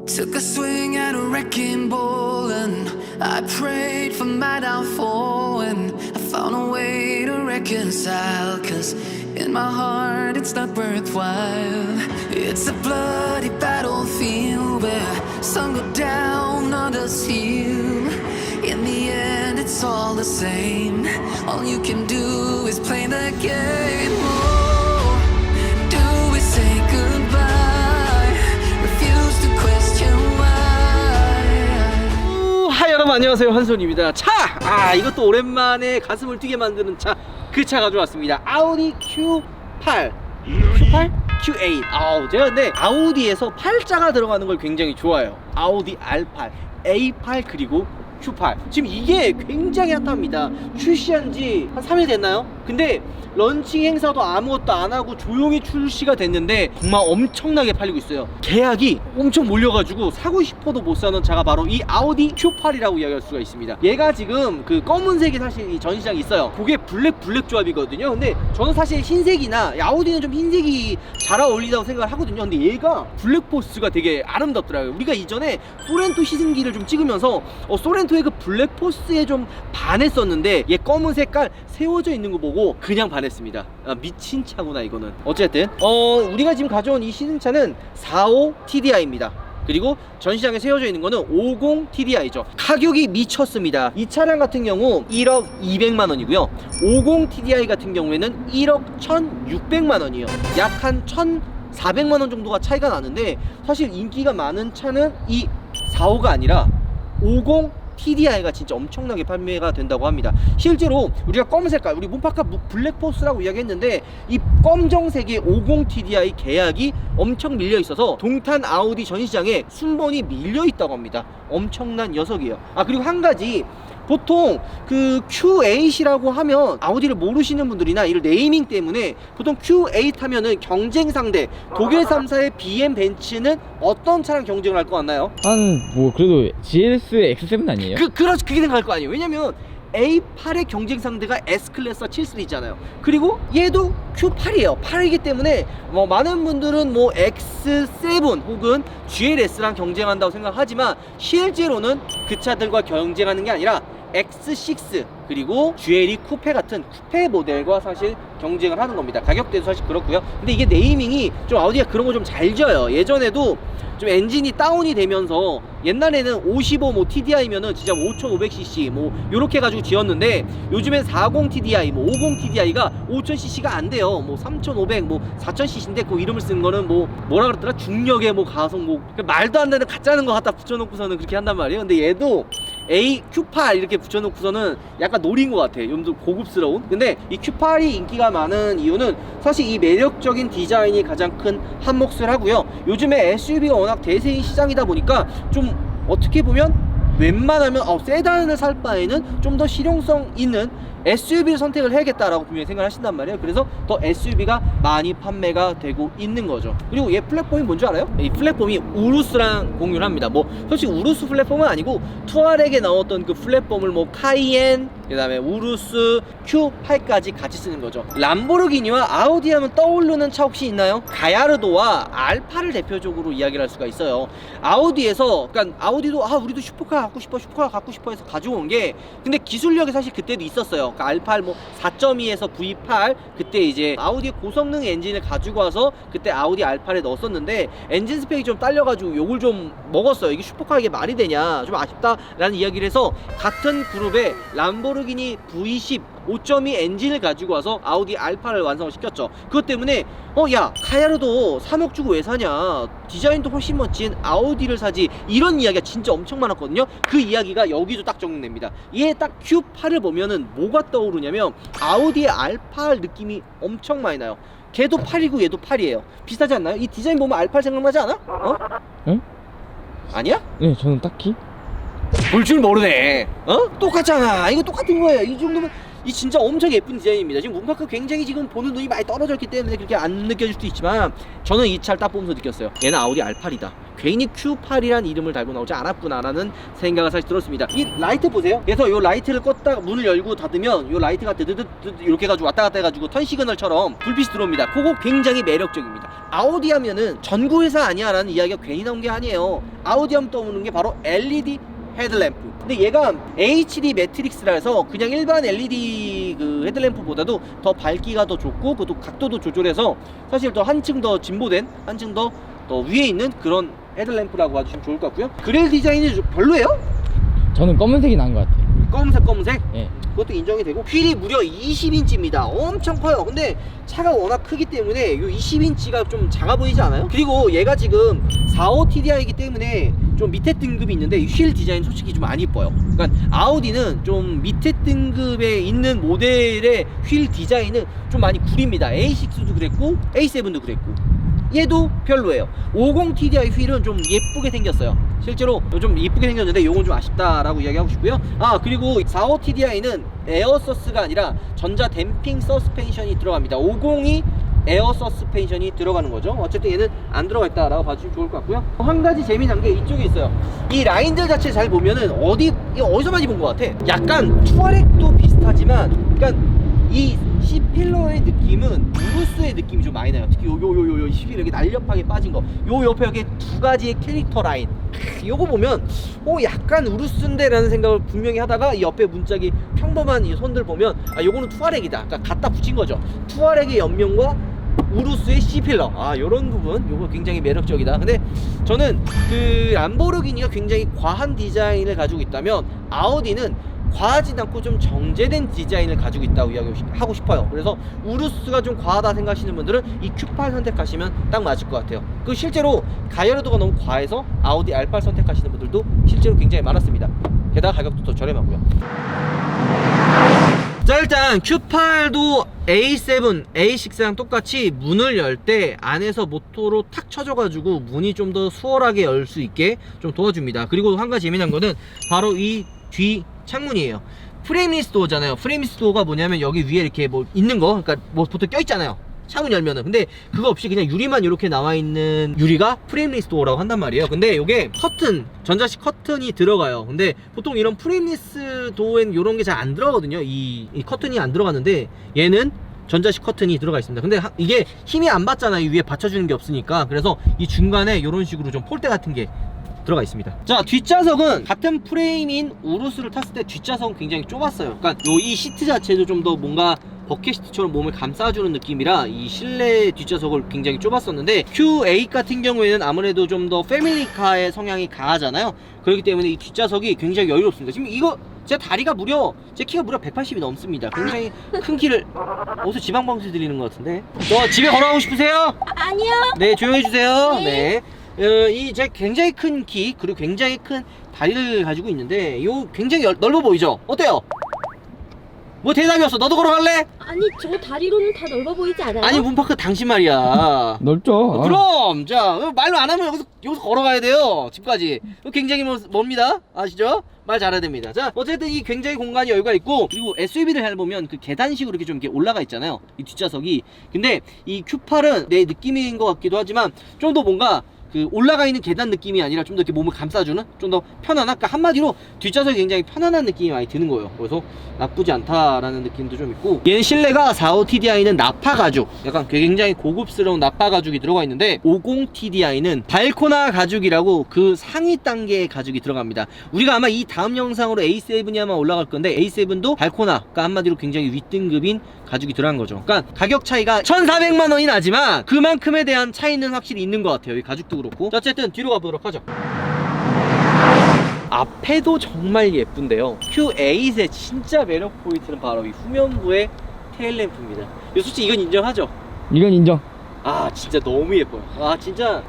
Took a swing at a wrecking ball and I prayed for my downfall, and I found a way to reconcile, 'cause in my heart it's not worthwhile. It's a bloody battlefield where some go down, others heal. In the end it's all the same. All you can do is play the game. Oh, do we say goodbye? Refuse to question why. 하이 여러분, 안녕하세요. 한손입니다. 차! 이것도 오랜만에 가슴을 뛰게 만드는 차, 그 차 가져왔습니다. 아우디 Q8 Q8 제가 근데 아우디에서 8자가 들어가는 걸 굉장히 좋아해요. 아우디 R8 A8 그리고 Q8. 지금 이게 굉장히 핫합니다. 출시한 지 한 3일 됐나요? 근데 런칭 행사도 아무것도 안 하고 조용히 출시가 됐는데 정말 엄청나게 팔리고 있어요. 계약이 엄청 몰려가지고 사고 싶어도 못 사는 차가 바로 이 아우디 Q8이라고 이야기할 수가 있습니다. 얘가 지금 그 검은색이 사실 이 전시장에 있어요. 그게 블랙 조합이거든요. 근데 저는 사실 흰색이나 아우디는 좀 흰색이 잘 어울린다고 생각을 하거든요. 근데 얘가 블랙포스가 되게 아름답더라고요. 우리가 이전에 소렌토 시승기를 좀 찍으면서 소렌토의 그 블랙포스에 좀 반했었는데 얘 검은 색깔 세워져 있는 거 보고 그냥 반했습니다. 미친 차구나 이거는. 어쨌든 우리가 지금 가져온 이 시승차는 45 TDI입니다. 그리고 전시장에 세워져 있는 거는 50 TDI죠. 가격이 미쳤습니다. 이 차량 같은 경우 1억 200만 원이고요. 50 TDI 같은 경우에는 1억 1,600만 원이에요. 약 한 1,400만 원 정도가 차이가 나는데, 사실 인기가 많은 차는 이 45가 아니라 50 TDI가 진짜 엄청나게 판매가 된다고 합니다. 실제로 우리가 검은 색깔, 우리 문파카 블랙포스라고 이야기했는데 이 검정색의 50 TDI 계약이 엄청 밀려 있어서 동탄 아우디 전시장에 순번이 밀려 있다고 합니다. 엄청난 녀석이에요. 그리고 한 가지, 보통 그 Q8이라고 하면 아우디를 모르시는 분들이나 이런 네이밍 때문에 보통 Q8 하면은 경쟁 상대 독일 3사의 BM 벤츠는 어떤 차랑 경쟁을 할 것 같나요? 뭐 그래도 GLS X7 아니에요? 그렇죠. 그게 생각할 거 아니에요. 왜냐면 A8의 경쟁 상대가 S클래스와 7 있잖아요. 그리고 얘도 Q8이에요. 8이기 때문에 많은 분들은 뭐 X7 혹은 GLS랑 경쟁한다고 생각하지만 실제로는 그 차들과 경쟁하는 게 아니라 X6 그리고 GLE 쿠페 같은 쿠페 모델과 사실 경쟁을 하는 겁니다. 가격대도 사실 그렇고요. 근데 이게 네이밍이 좀 아우디가 그런 거 좀 잘 지어요. 예전에도 좀 엔진이 다운이 되면서 옛날에는 55 뭐 TDI면은 진짜 5500cc 뭐 요렇게 가지고 지었는데 요즘엔 40 TDI 뭐 50 TDI가 5000cc가 안 돼요. 뭐 3500 뭐 4000cc인데 그 이름을 쓴 거는 뭐라 그랬더라? 중력의 뭐 가속 뭐 말도 안 되는 가짜는 거 갖다 붙여놓고서는 그렇게 한단 말이에요. 근데 얘도 Q8 이렇게 붙여놓고서는 약간 노린 것 같아. 좀 더 고급스러운. 근데 이 Q8이 인기가 많은 이유는 사실 이 매력적인 디자인이 가장 큰 한 몫을 하고요. 요즘에 SUV가 워낙 대세인 시장이다 보니까 좀 어떻게 보면 웬만하면 세단을 살 바에는 좀 더 실용성 있는 SUV를 선택을 해야겠다라고 분명히 생각을 하신단 말이에요. 그래서 더 SUV가 많이 판매가 되고 있는 거죠. 그리고 얘 플랫폼이 뭔지 알아요? 이 플랫폼이 우루스랑 공유를 합니다. 뭐 솔직히 우루스 플랫폼은 아니고 투아렉에 나왔던 그 플랫폼을 뭐 카이엔, 그 다음에 우루스, Q8까지 같이 쓰는 거죠. 람보르기니와 아우디 하면 떠오르는 차 혹시 있나요? 가야르도와 R8을 대표적으로 이야기를 할 수가 있어요. 아우디에서, 그러니까 아우디도 우리도 슈퍼카 갖고 싶어 해서 가져온 게, 근데 기술력이 사실 그때도 있었어요. 그러니까 R8 뭐 4.2에서 V8 그때 이제 아우디의 고성능 엔진을 가지고 와서 그때 아우디 R8에 넣었었는데 엔진 스펙이 좀 딸려가지고 욕을 좀 먹었어요. 이게 슈퍼카 이게 말이 되냐, 좀 아쉽다라는 이야기를 해서 같은 그룹에 람보르기니 V10 5.2 엔진을 가지고 와서 아우디 R8을 완성을 시켰죠. 그것 때문에 야 카야르도 3억 주고 왜 사냐, 디자인도 훨씬 멋진 아우디를 사지, 이런 이야기가 진짜 엄청 많았거든요. 그 이야기가 여기도 딱 적용됩니다. 얘 딱 Q8을 보면은 뭐가 떠오르냐면 아우디의 R8 느낌이 엄청 많이 나요. 걔도 8이고 얘도 8이에요. 비슷하지 않나요? 이 디자인 보면 R8 생각나지 않아? 응? 아니야? 네, 저는 딱히 볼 줄 모르네. 똑같잖아. 이거 똑같은 거예요. 이 정도면 이 진짜 엄청 예쁜 디자인입니다. 지금 문파크 굉장히 지금 보는 눈이 많이 떨어졌기 때문에 그렇게 안 느껴질 수도 있지만 저는 이 차를 딱 보면서 느꼈어요. 얘는 아우디 R8이다. 괜히 Q8이란 이름을 달고 나오지 않았구나라는 생각을 사실 들었습니다. 이 라이트 보세요. 그래서 이 라이트를 껐다가 문을 열고 닫으면 이 라이트가 드드드 이렇게 해가지고 왔다 갔다 해가지고 턴 시그널처럼 불빛이 들어옵니다. 그거 굉장히 매력적입니다. 아우디 하면은 전구 회사 아니야 라는 이야기가 괜히 나온 게 아니에요. 아우디 하면 떠오르는 게 바로 LED 헤드램프. 근데 얘가 HD 매트릭스라 해서 그냥 일반 LED 그 헤드램프보다도 더 밝기가 더 좋고 그것도 각도도 조절해서 사실 더 한층 더 진보된, 한층 더 위에 있는 그런 헤드램프라고 봐주시면 좋을 것 같고요. 그릴 디자인이 좀 별로예요? 저는 검은색이 나은 것 같아요. 검은색? 예. 그것도 인정이 되고, 휠이 무려 20인치입니다. 엄청 커요. 근데 차가 워낙 크기 때문에 이 20인치가 좀 작아 보이지 않아요? 그리고 얘가 지금 45 TDI이기 때문에 좀 밑에 등급이 있는데 휠 디자인 솔직히 좀 안 이뻐요. 그러니까 아우디는 좀 밑에 등급에 있는 모델의 휠 디자인은 좀 많이 구립니다. A6도 그랬고 A7도 그랬고 얘도 별로예요. 50 TDI 휠은 좀 예쁘게 생겼어요. 실제로 좀 예쁘게 생겼는데 요건 좀 아쉽다라고 이야기하고 싶고요. 아, 그리고 45 TDI는 에어 서스가 아니라 전자 댐핑 서스펜션이 들어갑니다. 50이 에어 서스펜션이 들어가는 거죠. 어쨌든 얘는 안 들어가 있다라고 봐주시면 좋을 것 같고요. 한 가지 재미난 게 이쪽에 있어요. 이 라인들 자체 잘 보면은 어디서 많이 본 것 같아. 약간 투아렉도 비슷하지만, 그러니까 이 C필러의 느낌은 우루스의 느낌이 좀 많이 나요. 특히 요 C필러 이렇게 날렵하게 빠진 거, 요 옆에 이렇게 두 가지의 캐릭터 라인, 요거 보면 약간 우루스인데 라는 생각을 분명히 하다가 이 옆에 문짝이 평범한 이 손들 보면 아, 요거는 투아렉이다. 그러니까 갖다 붙인 거죠. 투아렉의 옆면과 우루스의 C필러, 요런 부분 요거 굉장히 매력적이다. 근데 저는 그 람보르기니가 굉장히 과한 디자인을 가지고 있다면 아우디는 과하진 않고 좀 정제된 디자인을 가지고 있다고 이야기하고 싶어요. 그래서 우루스가 좀 과하다 생각하시는 분들은 이 Q8 선택하시면 딱 맞을 것 같아요. 그 실제로 가열도가 너무 과해서 아우디 R8 선택하시는 분들도 실제로 굉장히 많았습니다. 게다가 가격도 더 저렴하고요. 자, 일단 Q8도 A7, A6랑 똑같이 문을 열 때 안에서 모터로 탁 쳐줘가지고 문이 좀 더 수월하게 열 수 있게 좀 도와줍니다. 그리고 한 가지 재미난 거는 바로 이 뒤 창문이에요. 프레임리스 도어잖아요. 프레임리스 도어가 뭐냐면 여기 위에 이렇게 뭐 있는 거, 그러니까 뭐 보통 껴있잖아요. 창문 열면은. 근데 그거 없이 그냥 유리만 이렇게 나와 있는 유리가 프레임리스 도어라고 한단 말이에요. 근데 요게 커튼, 전자식 커튼이 들어가요. 근데 보통 이런 프레임리스 도어엔 요런 게 잘 안 들어가거든요. 이 커튼이 안 들어가는데 얘는 전자식 커튼이 들어가 있습니다. 근데 이게 힘이 안 받잖아요. 이 위에 받쳐주는 게 없으니까. 그래서 이 중간에 이런 식으로 좀 폴대 같은 게 들어가 있습니다. 자, 뒷좌석은 같은 프레임인 우루스를 탔을 때 뒷좌석은 굉장히 좁았어요. 그러니까 이 시트 자체도 좀 더 뭔가 버켓 시트처럼 몸을 감싸주는 느낌이라 이 실내 뒷좌석을 굉장히 좁았었는데 Q8 같은 경우에는 아무래도 좀 더 패밀리카의 성향이 강하잖아요. 그렇기 때문에 이 뒷좌석이 굉장히 여유롭습니다. 지금 이거 제 다리가 제 키가 무려 180이 넘습니다. 굉장히 큰 키를 어디서 지방방송 들리는 것 같은데. 저 집에 걸어가고 싶으세요? 아니요. 네, 조용히 해주세요. 네. 이 제 굉장히 큰 키 그리고 굉장히 큰 다리를 가지고 있는데 요 굉장히 넓어 보이죠? 어때요? 뭐 대답이 없어. 너도 걸어갈래? 아니 저 다리로는 다 넓어 보이지 않아요? 아니 문파크 당신 말이야. 넓죠? 그럼 자 말로 안 하면 여기서 걸어가야 돼요. 집까지. 굉장히 멉니다. 아시죠? 말 잘해야 됩니다. 자, 어쨌든 이 굉장히 공간이 여유가 있고, 그리고 SUV를 해보면 그 계단식으로 이렇게 좀 이렇게 올라가 있잖아요. 이 뒷좌석이. 근데 이 Q8은 내 느낌인 것 같기도 하지만 좀 더 뭔가 그 올라가 있는 계단 느낌이 아니라 좀 더 이렇게 몸을 감싸주는 좀 더 편안한, 그러니까 한마디로 뒷좌석이 굉장히 편안한 느낌이 많이 드는 거예요. 그래서 나쁘지 않다라는 느낌도 좀 있고, 얘는 실내가 45 TDI는 나파 가죽, 약간 굉장히 고급스러운 나파 가죽이 들어가 있는데 50 TDI는 발코나 가죽이라고 그 상위 단계의 가죽이 들어갑니다. 우리가 아마 이 다음 영상으로 A7이 아마 올라갈 건데 A7도 발코나, 그러니까 한마디로 굉장히 윗등급인 가죽이 들어간 거죠. 그러니까 가격 차이가 1,400만 원이 나지만 그만큼에 대한 차이는 확실히 있는 것 같아요. 이 가죽도 그렇고. 자, 어쨌든 뒤로 가보도록 하죠. 앞에도 정말 예쁜데요. Q8의 진짜 매력 포인트는 바로 이 후면부의 테일램프입니다. 솔직히 이건 인정하죠? 이건 인정. 아, 진짜 너무 예뻐요. 아, 진짜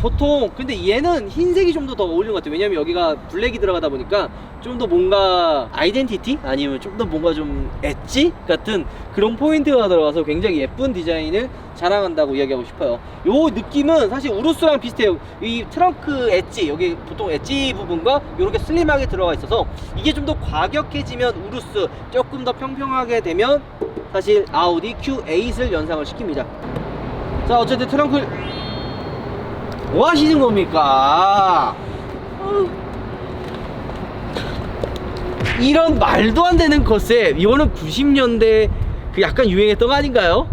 보통 근데 얘는 흰색이 좀 더 어울리는 것 같아요. 왜냐면 여기가 블랙이 들어가다 보니까 좀 더 뭔가 아이덴티티? 아니면 좀 더 뭔가 좀 엣지? 같은 그런 포인트가 들어가서 굉장히 예쁜 디자인을 자랑한다고 이야기하고 싶어요. 요 느낌은 사실 우루스랑 비슷해요. 이 트렁크 엣지, 여기 보통 엣지 부분과 이렇게 슬림하게 들어가 있어서 이게 좀 더 과격해지면 우루스, 조금 더 평평하게 되면 사실 아우디 Q8을 연상을 시킵니다. 자, 어쨌든 트렁크 뭐 하시는 겁니까? 이런 말도 안 되는 컨셉, 이거는 90년대 그 약간 유행했던 거 아닌가요?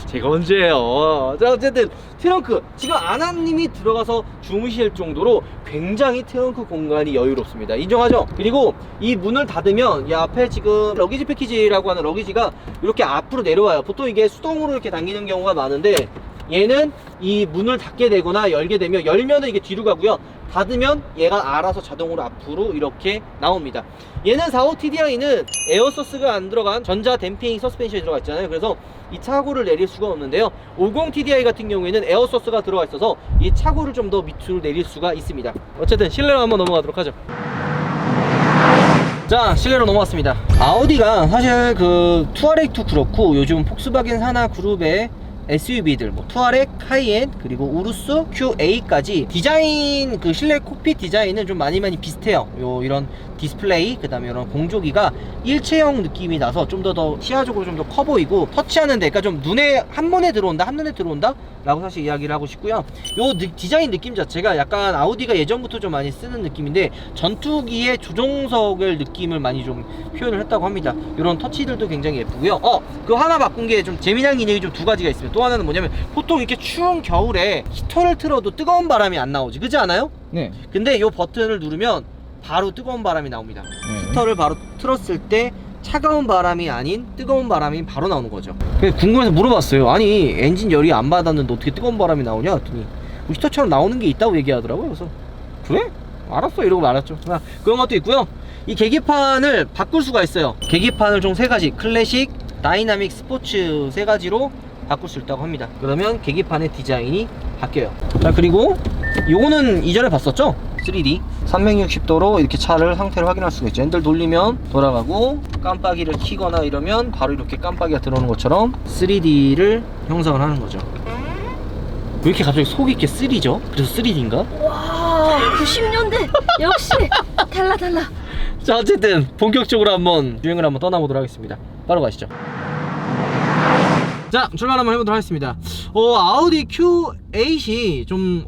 제가 언제예요? 자, 어쨌든 트렁크, 지금 아나님이 들어가서 주무실 정도로 굉장히 트렁크 공간이 여유롭습니다. 인정하죠? 그리고 이 문을 닫으면 이 앞에 지금 러기지 패키지라고 하는 러기지가 이렇게 앞으로 내려와요. 보통 이게 수동으로 이렇게 당기는 경우가 많은데, 얘는 이 문을 닫게 되거나 열게 되면, 열면은 이게 뒤로 가고요, 닫으면 얘가 알아서 자동으로 앞으로 이렇게 나옵니다. 얘는 45TDI는 에어서스가 안 들어간 전자 댐핑 서스펜션이 들어가 있잖아요. 그래서 이 차고를 내릴 수가 없는데요, 50TDI 같은 경우에는 에어서스가 들어가 있어서 이 차고를 좀 더 밑으로 내릴 수가 있습니다. 어쨌든 실내로 한번 넘어가도록 하죠. 자, 실내로 넘어왔습니다. 아우디가 사실 그 투아렉도 그렇고 요즘 폭스바겐 산하 그룹의 SUV들, 뭐 투아렉, 카이엔, 그리고 우루스, QA까지 디자인, 그 실내 콕핏 디자인은 좀 많이 비슷해요. 이런 디스플레이, 그 다음에 이런 공조기가 일체형 느낌이 나서 좀 더 시야적으로 좀 더 커 보이고, 터치하는 데가 좀 눈에 한눈에 들어온다 라고 사실 이야기를 하고 싶고요. 요 디자인 느낌 자체가 약간 아우디가 예전부터 좀 많이 쓰는 느낌인데, 전투기의 조종석의 느낌을 많이 좀 표현을 했다고 합니다. 이런 터치들도 굉장히 예쁘고요. 그 하나 바꾼 게 좀 재미난 기능이 좀 두 가지가 있습니다. 또 하나는 뭐냐면, 보통 이렇게 추운 겨울에 히터를 틀어도 뜨거운 바람이 안 나오지, 그렇지 않아요? 네. 근데 요 버튼을 누르면 바로 뜨거운 바람이 나옵니다. 네. 히터를 바로 틀었을 때 차가운 바람이 아닌 뜨거운 바람이 바로 나오는 거죠. 그래서 궁금해서 물어봤어요. 아니, 엔진 열이 안 받았는데 어떻게 뜨거운 바람이 나오냐 했더니 뭐 히터처럼 나오는 게 있다고 얘기하더라고요. 그래서 그래? 알았어, 이러고 말았죠. 그런 것도 있고요. 이 계기판을 바꿀 수가 있어요. 계기판을 총 3가지, 클래식, 다이나믹, 스포츠 3가지로 바꿀 수 있다고 합니다. 그러면 계기판의 디자인이 바뀌어요. 자, 그리고 요거는 이전에 봤었죠? 3D 360도로 이렇게 차를 상태를 확인할 수가 있죠. 핸들 돌리면 돌아가고, 깜빡이를 켜거나 이러면 바로 이렇게 깜빡이가 들어오는 것처럼 3D를 형성을 하는 거죠. 왜 이렇게 갑자기 속이 이렇게 쓰리죠? 그래서 3D인가? 와, 90년대 역시 달라. 자, 어쨌든 본격적으로 한번 주행을 한번 떠나보도록 하겠습니다. 바로 가시죠. 자, 출발 한번 해보도록 하겠습니다. 아우디 Q8이 좀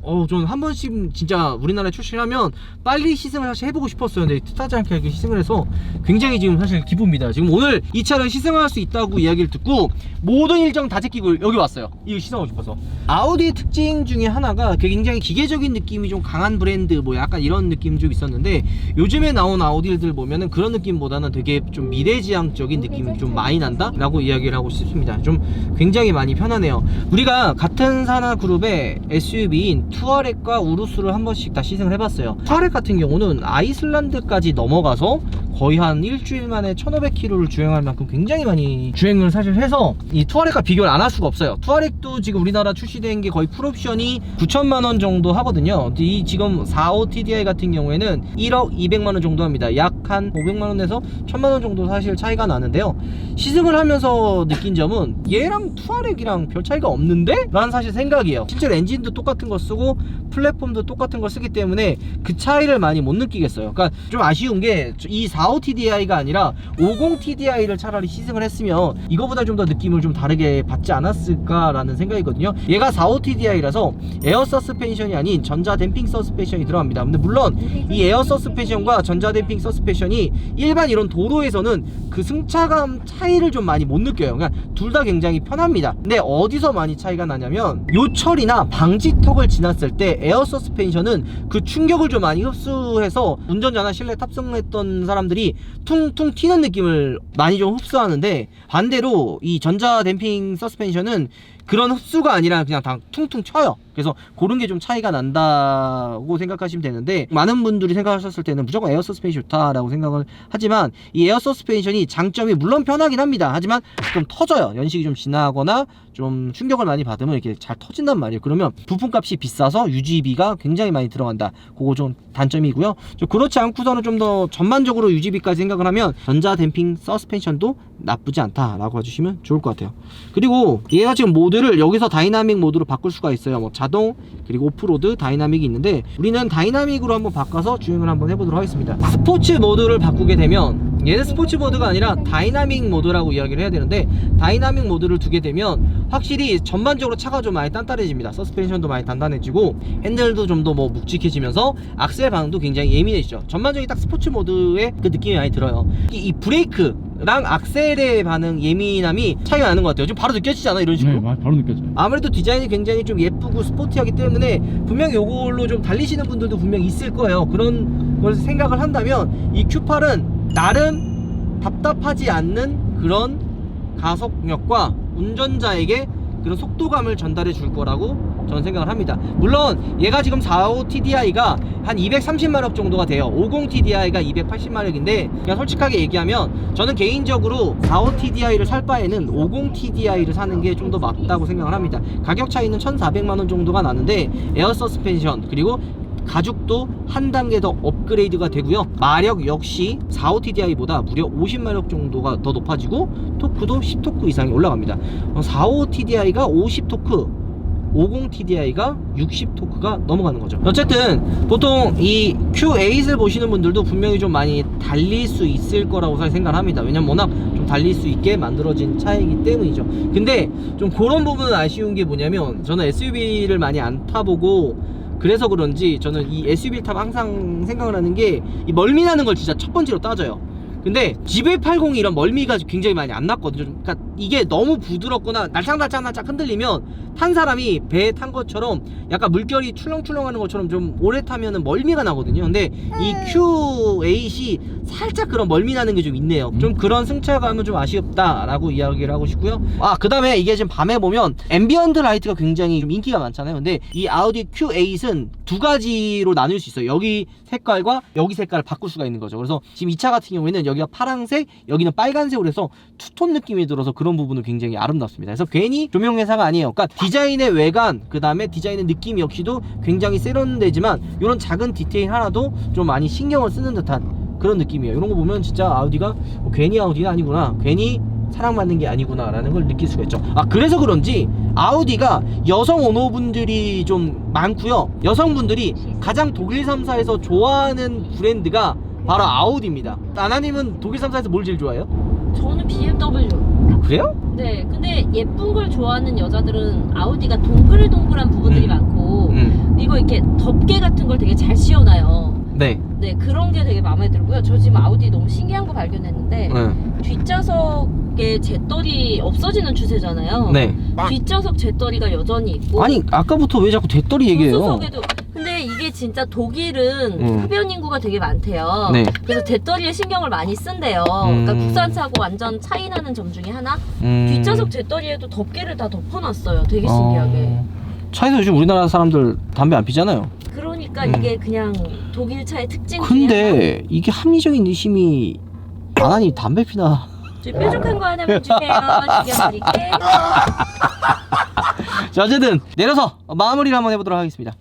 한 번씩 진짜 우리나라에 출시하면 빨리 시승을 사실 해보고 싶었어요. 근데 뜻하지 않게 이렇게 시승을 해서 굉장히 지금 사실 기쁩니다. 지금 오늘 이 차를 시승할 수 있다고 이야기를 듣고 모든 일정 다 제끼고 여기 왔어요. 이거 시승하고 싶어서. 아우디의 특징 중에 하나가 굉장히 기계적인 느낌이 좀 강한 브랜드, 뭐 약간 이런 느낌 좀 있었는데, 요즘에 나온 아우디들 보면은 그런 느낌보다는 되게 좀 미래지향적인 느낌이 좀 많이 난다 라고 이야기를 하고 싶습니다. 좀 굉장히 많이 편하네요. 우리가 같은 산하 그룹의 SUV인 투아렉과 우루스를 한 번씩 다 시승을 해봤어요. 투아렉 같은 경우는 아이슬란드까지 넘어가서 거의 한 일주일 만에 1500km를 주행할 만큼 굉장히 많이 주행을 사실 해서 이 투아렉과 비교를 안 할 수가 없어요. 투아렉도 지금 우리나라 출시된 게 거의 풀옵션이 9천만원 정도 하거든요. 이 지금 45TDI 같은 경우에는 1억 200만원 정도 합니다. 약 한 500만원에서 1000만원 정도 사실 차이가 나는데요, 시승을 하면서 느낀 점은 얘랑 투아렉이랑 별 차이가 없는데? 라는 사실 생각이에요. 실제로 엔진도 똑같은 거 쓰고 플랫폼도 똑같은 걸 쓰기 때문에 그 차이를 많이 못 느끼겠어요. 그러니까 좀 아쉬운 게, 이 45TDI가 아니라 50TDI를 차라리 시승을 했으면 이거보다 좀 더 느낌을 좀 다르게 받지 않았을까라는 생각이거든요. 얘가 45TDI라서 에어 서스펜션이 아닌 전자 댐핑 서스펜션이 들어갑니다. 근데 물론 이 에어 서스펜션과 전자 댐핑 서스펜션이 일반 이런 도로에서는 그 승차감 차이를 좀 많이 못 느껴요. 그러니까 둘 다 굉장히 편합니다. 근데 어디서 많이 차이가 나냐면, 요철이나 방지턱을 지났을 때 에어 서스펜션은 그 충격을 좀 많이 흡수해서 운전자나 실내 탑승했던 사람들이 퉁퉁 튀는 느낌을 많이 좀 흡수하는데, 반대로 이 전자 댐핑 서스펜션은 그런 흡수가 아니라 그냥 다 퉁퉁 쳐요. 그래서 그런 게 좀 차이가 난다고 생각하시면 되는데, 많은 분들이 생각하셨을 때는 무조건 에어 서스펜션이 좋다라고 생각을 하지만, 이 에어 서스펜션이 장점이 물론 편하긴 합니다. 하지만 좀 터져요. 연식이 좀 지나거나 좀 충격을 많이 받으면 이렇게 잘 터진단 말이에요. 그러면 부품값이 비싸서 유지비가 굉장히 많이 들어간다. 그거 좀 단점이고요. 그렇지 않고서는 좀 더 전반적으로 유지비까지 생각을 하면 전자 댐핑 서스펜션도 나쁘지 않다라고 해주시면 좋을 것 같아요. 그리고 얘가 지금 모드를 여기서 다이나믹 모드로 바꿀 수가 있어요. 뭐 자동, 그리고 오프로드, 다이나믹이 있는데, 우리는 다이나믹으로 한번 바꿔서 주행을 한번 해보도록 하겠습니다. 스포츠 모드를 바꾸게 되면 얘는 스포츠 모드가 아니라 다이나믹 모드라고 이야기를 해야 되는데, 다이나믹 모드를 두게 되면 확실히 전반적으로 차가 좀 많이 단단해집니다. 서스펜션도 많이 단단해지고 핸들도 좀 더 뭐 묵직해지면서 악셀 반응도 굉장히 예민해지죠. 전반적인 딱 스포츠 모드의 그 느낌이 많이 들어요. 이 브레이크랑 악셀의 반응 예민함이 차이가 나는 것 같아요. 지금 바로 느껴지지 않아? 이런 식으로? 네, 바로 느껴져요. 아무래도 디자인이 굉장히 좀 예쁘고 스포티하기 때문에 분명히 이걸로 좀 달리시는 분들도 분명히 있을 거예요. 그런 걸 생각을 한다면 이 Q8은 나름 답답하지 않는 그런 가속력과 운전자에게 그런 속도감을 전달해 줄 거라고 저는 생각을 합니다. 물론 얘가 지금 45 TDI가 한 230마력 정도가 돼요. 50 TDI가 280마력인데 그냥 솔직하게 얘기하면 저는 개인적으로 45 TDI를 살 바에는 50 TDI를 사는 게 좀 더 맞다고 생각을 합니다. 가격 차이는 1,400만원 정도가 나는데 에어 서스펜션 그리고 가죽도 한 단계 더 업그레이드가 되고요. 마력 역시 45 TDI보다 무려 50마력 정도가 더 높아지고 토크도 10토크 이상이 올라갑니다. 45 TDI가 50토크, 50 TDI가 60토크가 넘어가는 거죠. 어쨌든 보통 이 Q8을 보시는 분들도 분명히 좀 많이 달릴 수 있을 거라고 생각을 합니다. 왜냐면 워낙 좀 달릴 수 있게 만들어진 차이기 때문이죠. 근데 좀 그런 부분은 아쉬운 게 뭐냐면, 저는 SUV를 많이 안 타보고 그래서 그런지 저는 이 SUV를 타면 항상 생각을 하는 게 이 멀미 나는 걸 진짜 첫 번째로 따져요. 근데 GV80이 이런 멀미가 굉장히 많이 안 났거든요. 그러니까 이게 너무 부드럽거나 날짝날짝 흔들리면 탄 사람이 배에 탄 것처럼 약간 물결이 출렁출렁하는 것처럼 좀 오래 타면은 멀미가 나거든요. 근데 이 Q8이 살짝 그런 멀미 나는 게 좀 있네요. 좀 그런 승차감은 좀 아쉽다라고 이야기를 하고 싶고요. 그 다음에 이게 지금 밤에 보면 앰비언트 라이트가 굉장히 좀 인기가 많잖아요. 근데 이 아우디 Q8은 두 가지로 나눌 수 있어요. 여기 색깔과 여기 색깔을 바꿀 수가 있는 거죠. 그래서 지금 이 차 같은 경우에는 여기가 파란색, 여기는 빨간색으로 해서 투톤 느낌이 들어서 그런 부분은 굉장히 아름답습니다. 그래서 괜히 조명 회사가 아니에요. 그러니까 디자인의 외관, 그 다음에 디자인의 느낌 역시도 굉장히 세련되지만 이런 작은 디테일 하나도 좀 많이 신경을 쓰는 듯한 그런 느낌이에요. 이런 거 보면 진짜 아우디가 괜히 아우디가 아니구나, 괜히 사랑받는 게 아니구나 라는 걸 느낄 수가 있죠. 그래서 그런지 아우디가 여성 오너분들이 좀 많고요. 여성분들이 가장 독일 3사에서 좋아하는 브랜드가 바로 아우디입니다. 나나님은 독일 3사에서 뭘 제일 좋아해요? 저는 BMW. 그래요? 네, 근데 예쁜 걸 좋아하는 여자들은 아우디가 동글동글한 부분들이 많고 이거 이렇게 덮개 같은 걸 되게 잘 씌워놔요. 네. 네, 그런 게 되게 마음에 들고요. 저 지금 아우디 너무 신기한 거 발견했는데 뒷좌석에 재떨이 없어지는 추세잖아요. 네. 뒷좌석 재떨이가 여전히 있고. 아니 아까부터 왜 자꾸 대떨이 얘기해요? 조수석에도. 근데 이게 진짜 독일은 흡연 인구가 되게 많대요. 네. 그래서 대떨이에 신경을 많이 쓴대요. 그러니까 국산차고 완전 차이나는 점 중에 하나. 뒷좌석 재떨이에도 덮개를 다 덮어놨어요. 되게 신기하게. 차에서 요즘 우리나라 사람들 담배 안 피잖아요. 그러니까 이게 그냥 독일 차의 특징 중에 하나. 근데 이게 합리적인 의심이 나나니 담배 피나? 저희 뾰족한 거 하나만 주세요. 죽여드릴게. 자, 어쨌든 내려서 마무리를 한번 해보도록 하겠습니다.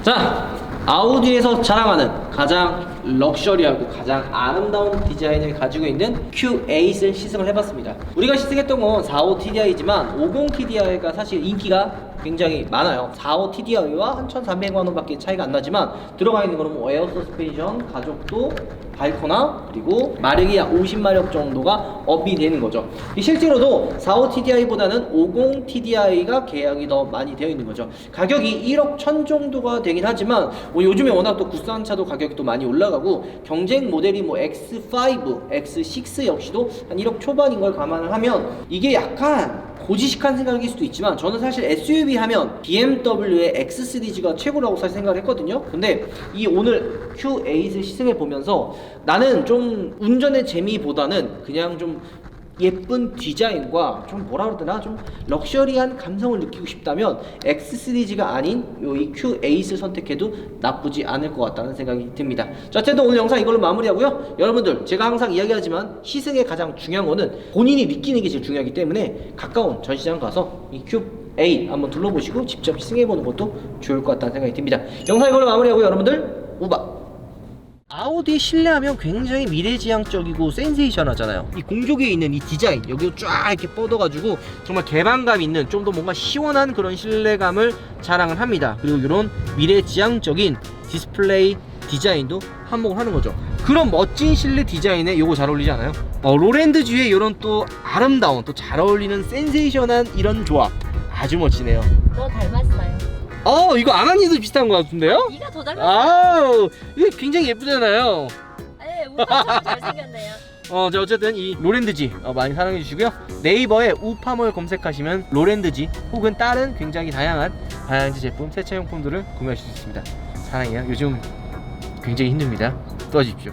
자, 아우디에서 자랑하는 가장 럭셔리하고 가장 아름다운 디자인을 가지고 있는 Q8을 시승을 해봤습니다. 우리가 시승했던 건 45 TDI지만 50 TDI가 사실 인기가 굉장히 많아요. 45 TDI와 한 1,300만원 밖에 차이가 안 나지만 들어가 있는 거는 뭐 에어 서스펜션, 가죽도 밝거나 그리고 마력이 약 50마력 정도가 업이 되는 거죠. 실제로도 45 TDI보다는 50 TDI가 계약이 더 많이 되어 있는 거죠. 가격이 1억 1천 정도가 되긴 하지만 요즘에 워낙 또 국산차도 가격이 또 많이 올라가고 경쟁 모델이 뭐 X5, X6 역시도 한 1억 초반인 걸 감안을 하면 이게 약간 고지식한 생각일 수도 있지만 저는 사실 SUV 하면 BMW의 X 시리즈가 최고라고 사실 생각을 했거든요. 근데 이 오늘 Q8을 시승해 보면서 나는 좀 운전의 재미보다는 그냥 좀 예쁜 디자인과 좀 뭐라 그러더나 좀 럭셔리한 감성을 느끼고 싶다면 X 시리즈가 아닌 이 Q8을 선택해도 나쁘지 않을 것 같다는 생각이 듭니다. 자, 어쨌든 오늘 영상 이걸로 마무리하고요. 여러분들 제가 항상 이야기하지만 시승의 가장 중요한 거는 본인이 느끼는 게 제일 중요하기 때문에 가까운 전시장 가서 이 Q8 한번 둘러보시고 직접 시승해보는 것도 좋을 것 같다는 생각이 듭니다. 영상 이걸로 마무리하고요. 여러분들 우바! 아우디 실내하면 굉장히 미래지향적이고 센세이션하잖아요. 이 공조기에 있는 이 디자인 여기 쫙 이렇게 뻗어가지고 정말 개방감 있는 좀 더 뭔가 시원한 그런 실내감을 자랑을 합니다. 그리고 이런 미래지향적인 디스플레이 디자인도 한몫을 하는 거죠. 그런 멋진 실내 디자인에 요거 잘 어울리지 않아요? 로랜드주의 이런 또 아름다운 또 잘 어울리는 센세이션한 이런 조합 아주 멋지네요. 너 닮았어요. 이거 아나니도 비슷한 것 같은데요? 네가 더 닮았어. 아우, 이거 굉장히 예쁘잖아요. 네, 우파처럼 잘생겼네요. 자, 어쨌든 이 로랜드지 많이 사랑해 주시고요. 네이버에 우파몰 검색하시면 로랜드지 혹은 다른 굉장히 다양한 다양한 제품 세차용품들을 구매하실 수 있습니다. 사랑해요. 요즘 굉장히 힘듭니다. 도와주십시오.